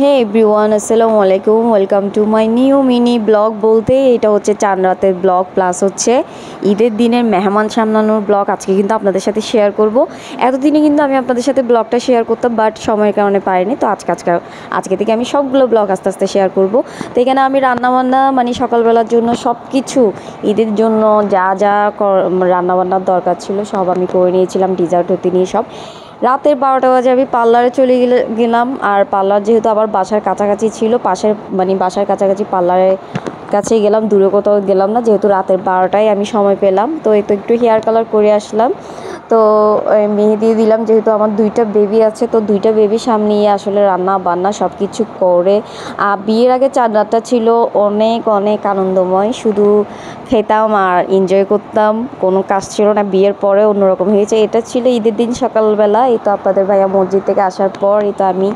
হে everyone, আসসালামু আলাইকুম। Welcome to my new mini blog. বলতে এটা হচ্ছে চাঁদ রাতের ব্লগ প্লাস হচ্ছে ঈদের দিনের মেহমান সামলানোর ব্লগ। আজকে কিন্তু আপনাদের সাথে শেয়ার করব। এতদিনে কিন্তু আমি আপনাদের সাথে ব্লগটা শেয়ার করতাম, বাট সময়ের কারণে পারিনি। তো আজকে থেকে আমি সবগুলো ব্লগ আস্তে আস্তে শেয়ার করব। তো এখানে আমি রান্নাবান্না মানে সকালবেলার জন্য সব কিছু ঈদের জন্য যা যা রান্নাবান্নার দরকার ছিল সব আমি করে নিয়েছিলাম, ডিজার্ট হতে নিয়ে সব। রাতের 12টা বাজে আমি পার্লারে চলে গেলাম। আর পার্লার যেহেতু আবার বাসার কাছাকাছি ছিল, বাসার কাছাকাছি পার্লারের কাছেই গেলাম, দূরে কোথাও গেলাম না, যেহেতু রাতের 12টায় আমি সময় পেলাম। তো এই তো একটু হেয়ার কালার করে আসলাম। তো মেহেদি দিলাম, যেহেতু আমার দুইটা বেবি আছে, তো দুইটা বেবি সামনে আসলে রান্না বান্না সব কিছু করে। বিয়ের আগে চাঁদ রাতটা ছিল অনেক অনেক আনন্দময়, শুধু খেতাম আর এনজয় করতাম, কোনো কাজ ছিল না। বিয়ের পরে অন্যরকম হয়েছে। এটা ছিল ঈদের দিন সকালবেলা। এই তো আপনাদের ভাইয়া মসজিদ থেকে আসার পর এই তো আমি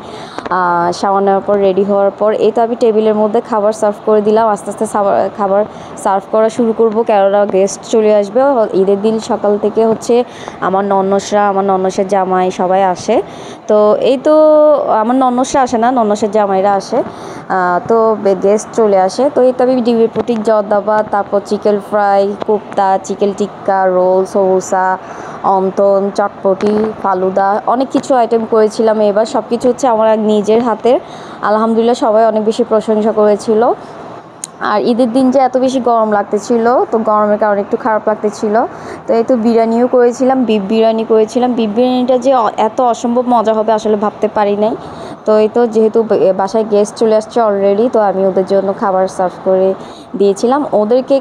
শাওয়ার নেওয়ার পর রেডি হওয়ার পর এই তো আমি টেবিলের মধ্যে খাবার সার্ভ করে দিলাম। আস্তে আস্তে খাবার সার্ভ করা শুরু করবো, কেননা গেস্ট চলে আসবে। ঈদের দিন সকাল থেকে হচ্ছে আমার ননসের জামাই সবাই আসে। তো এই তো আমার ননসরা আসে না, ননসের জামাইরা আসে। তো গেস্ট চলে আসে। তো এই তো আমি ডিমের প্রতীক জর্দাবাদ, তারপর চিকেন ফ্রাই, কোপ্তা, চিকেন টিক্কা, রোল, সমোসা, অন্তন, চটপটি, ফালুদা, অনেক কিছু আইটেম করেছিলাম। এবার সব কিছু হচ্ছে আমার নিজের হাতের। আলহামদুলিল্লাহ সবাই অনেক বেশি প্রশংসা করেছিল। আর ঈদের দিন যে এত বেশি গরম লাগতেছিল, তো গরমের কারণে একটু খারাপ লাগতেছিল। তো এই তো বিরিয়ানিও করেছিলাম, বিফ বিরিয়ানি করেছিলাম। বিফ বিরিয়ানিটা যে এত অসম্ভব মজা হবে আসলে ভাবতে পারি নাই। তো এই তো যেহেতু বাসায় গেস্ট চলে আসছে অলরেডি, তো আমি ওদের জন্য খাবার সার্ভ করে দিয়েছিলাম। ওদেরকে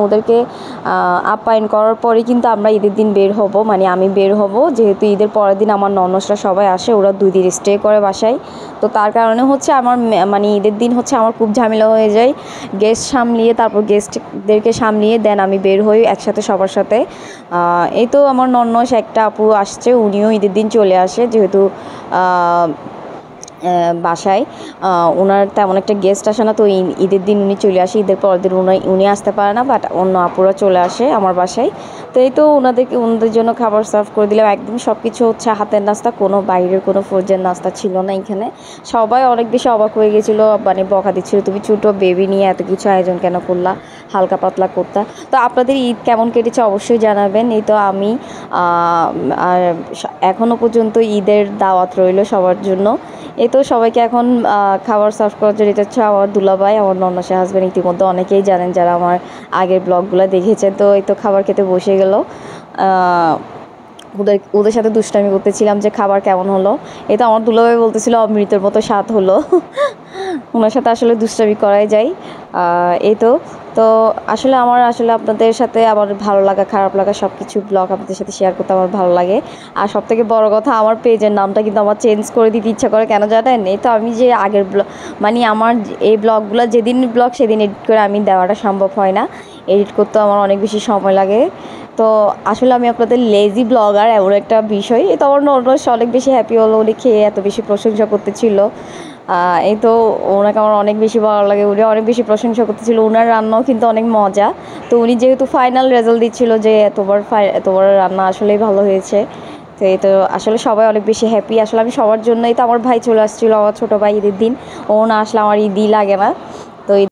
ওদেরকে আপ্যায়ন করার পরে কিন্তু আমরা ঈদের দিন বের হব, মানে আমি বের হব, যেহেতু ঈদের পরের দিন আমার ননসরা সবাই আসে, ওরা 2 দিন স্টে করে বাসায়। তো তার কারণে হচ্ছে আমার মানে ঈদের দিন হচ্ছে আমার খুব ঝামেলা হয়ে যায়, গেস্ট সামলিয়ে, তারপর গেস্টদেরকে সামলিয়ে দেন আমি বের হই একসাথে সবার সাথে। এই তো আমার ননস একটা আপু আসছে, উনিও ঈদের দিন চলে আসে, যেহেতু বাসায় ওনার তেমন একটা গেস্ট আসে না। তো ঈদের দিন উনি চলে আসে, ঈদের পরের দিন উনি আসতে পারে না, বাট অন্য আপুরা চলে আসে আমার বাসায়। তো এই তো ওনাদের জন্য খাবার সার্ভ করে দিলাম। একদম সব কিছু হচ্ছে হাতের নাস্তা, কোনো বাইরের কোনো ফ্রোজেন নাস্তা ছিল না এখানে। সবাই অনেক বেশি অবাক হয়ে গেছিলো, মানে বকা দিচ্ছিল, তুমি ছোটো বেবি নিয়ে এত কিছু আয়োজন কেন করলা, হালকা পাতলা করতা। তো আপনাদের ঈদ কেমন কেটেছে অবশ্যই জানাবেন। এই তো আমি আর এখনও পর্যন্ত ঈদের দাওয়াত রইল সবার জন্য। এই তো সবাইকে এখন খাবার সার্ভ করার জন্য এটা হচ্ছে আমার দুলাভাই, আমার ননসের হাজব্যান্ড। ইতিমধ্যে অনেকেই জানেন যারা আমার আগের ব্লগগুলো দেখেছেন। তো এই তো খাবার খেতে বসে গেল। ওদের সাথে দুষ্টামি করতেছিলাম যে খাবার কেমন হলো। এই তো আমার দুলাভাই বলতেছিল অমৃতের মতো স্বাদ হলো। ওনার সাথে আসলে দুষ্টামি করাই যায়। এই তো আসলে আপনাদের সাথে আমার ভালো লাগা খারাপ লাগা সব কিছু ব্লগ আপনাদের সাথে শেয়ার করতে আমার ভালো লাগে। আর সবথেকে বড় কথা, আমার পেজের নামটা কিন্তু আমার চেঞ্জ করে দিতে ইচ্ছা করে, কেন জানেন? এই তো আমি যে আগের আমার এই ব্লগগুলো যেদিন ব্লগ সেদিন এডিট করে আমি দেওয়াটা সম্ভব হয় না, এডিট করতে আমার অনেক বেশি সময় লাগে। তো আসলে আমি আপনাদের লেজি ব্লগার এমন একটা বিষয়। এই তো আমার ননস অনেক বেশি হ্যাপি হলো, উনি খেয়ে এত বেশি প্রশংসা করতেছিল। এই তো ওনাকে আমার অনেক বেশি ভালো লাগে, উনি অনেক বেশি প্রশংসা করতেছিল। ওনার রান্নাও কিন্তু অনেক মজা। তো উনি যেহেতু ফাইনাল রেজাল্ট দিচ্ছিল যে এতবার রান্না আসলেই ভালো হয়েছে। তো এই তো আসলে সবাই অনেক বেশি হ্যাপি। আসলে আমি সবার জন্যই তো, আমার ভাই চলে আসছিলো, আমার ছোটো ভাই ঈদের দিন, ও না আসলে আমার ঈদই লাগে না।